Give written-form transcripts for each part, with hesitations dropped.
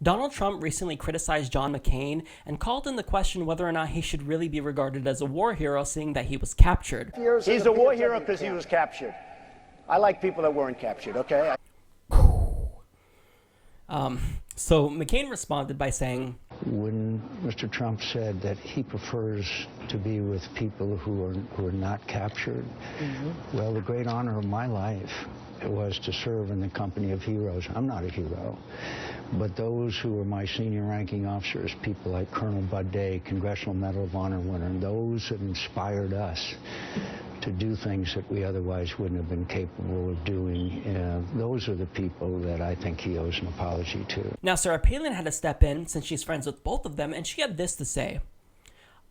Donald Trump recently criticized John McCain and called into question whether or not he should really be regarded as a war hero, seeing that he was captured. He's a war hero because he was captured. I like people that weren't captured, okay? So McCain responded by saying, when Mr. Trump said that he prefers to be with people who are not captured, well, the great honor of my life was to serve in the company of heroes. I'm not a hero, but those who were my senior ranking officers, people like Colonel Bud Day, Congressional Medal of Honor winner, and those that inspired us to do things that we otherwise wouldn't have been capable of doing. Those are the people that I think he owes an apology to. Now, Sarah Palin had to step in since she's friends with both of them, and she had this to say.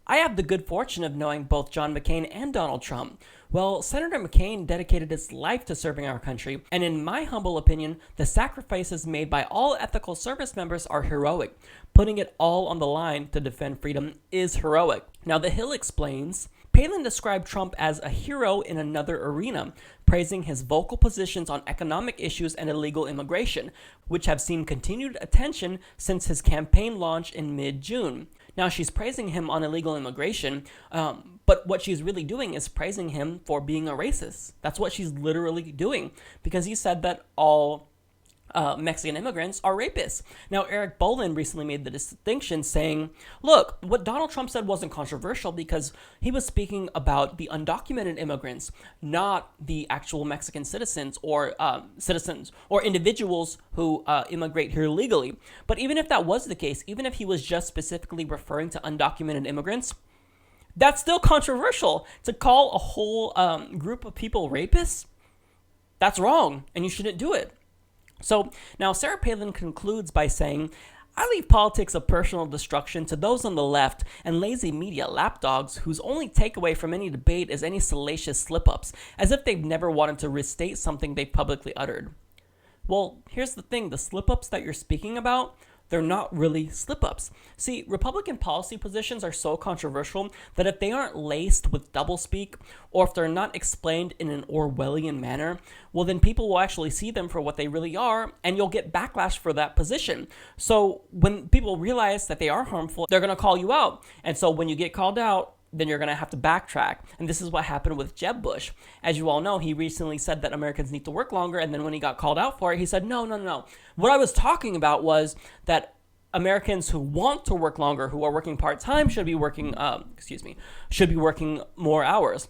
I have the good fortune of knowing both John McCain and Donald Trump. Well, Senator McCain dedicated his life to serving our country, and in my humble opinion, the sacrifices made by all ethical service members are heroic. Putting it all on the line to defend freedom is heroic. Now, The Hill explains, Palin described Trump as a hero in another arena, praising his vocal positions on economic issues and illegal immigration, which have seen continued attention since his campaign launch in mid-June. Now, she's praising him on illegal immigration, but what she's really doing is praising him for being a racist. That's what she's literally doing, because he said that all Mexican immigrants are rapists. Now, Eric Bolin recently made the distinction saying, look, what Donald Trump said wasn't controversial because he was speaking about the undocumented immigrants, not the actual Mexican citizens or individuals who immigrate here legally. But even if that was the case, even if he was just specifically referring to undocumented immigrants, that's still controversial. To call a whole group of people rapists, that's wrong, and you shouldn't do it. So now Sarah Palin concludes by saying, I leave politics of personal destruction to those on the left and lazy media lapdogs whose only takeaway from any debate is any salacious slip-ups, as if they've never wanted to restate something they've publicly uttered. Well, here's the thing, the slip-ups that you're speaking about, they're not really slip-ups. See, Republican policy positions are so controversial that if they aren't laced with doublespeak, or if they're not explained in an Orwellian manner, well then people will actually see them for what they really are, and you'll get backlash for that position. So when people realize that they are harmful, they're going to call you out. And so when you get called out, then you're going to have to backtrack. And this is what happened with Jeb Bush. As you all know, he recently said that Americans need to work longer, and then when he got called out for it, he said, no. What I was talking about was that Americans who want to work longer, who are working part-time, should be working more hours.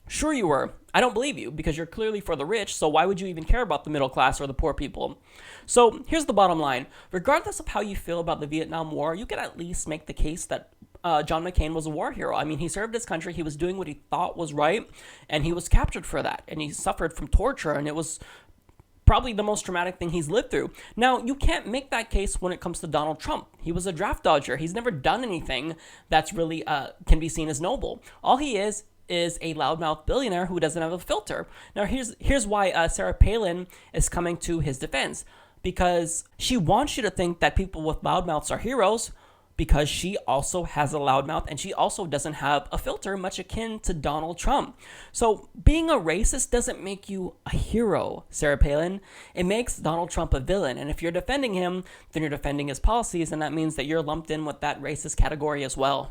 Sure you were. I don't believe you, because you're clearly for the rich, so why would you even care about the middle class or the poor people? So here's the bottom line. Regardless of how you feel about the Vietnam War, you can at least make the case that John McCain was a war hero. I mean, he served his country, he was doing what he thought was right, and he was captured for that, and he suffered from torture, and it was probably the most traumatic thing he's lived through. Now, you can't make that case when it comes to Donald Trump. He was a draft dodger. He's never done anything that's really can be seen as noble. All he is a loudmouth billionaire who doesn't have a filter. Now, here's why Sarah Palin is coming to his defense, because she wants you to think that people with loudmouths are heroes, because she also has a loudmouth and she also doesn't have a filter, much akin to Donald Trump. So being a racist doesn't make you a hero, Sarah Palin. It makes Donald Trump a villain. And if you're defending him, then you're defending his policies, and that means that you're lumped in with that racist category as well.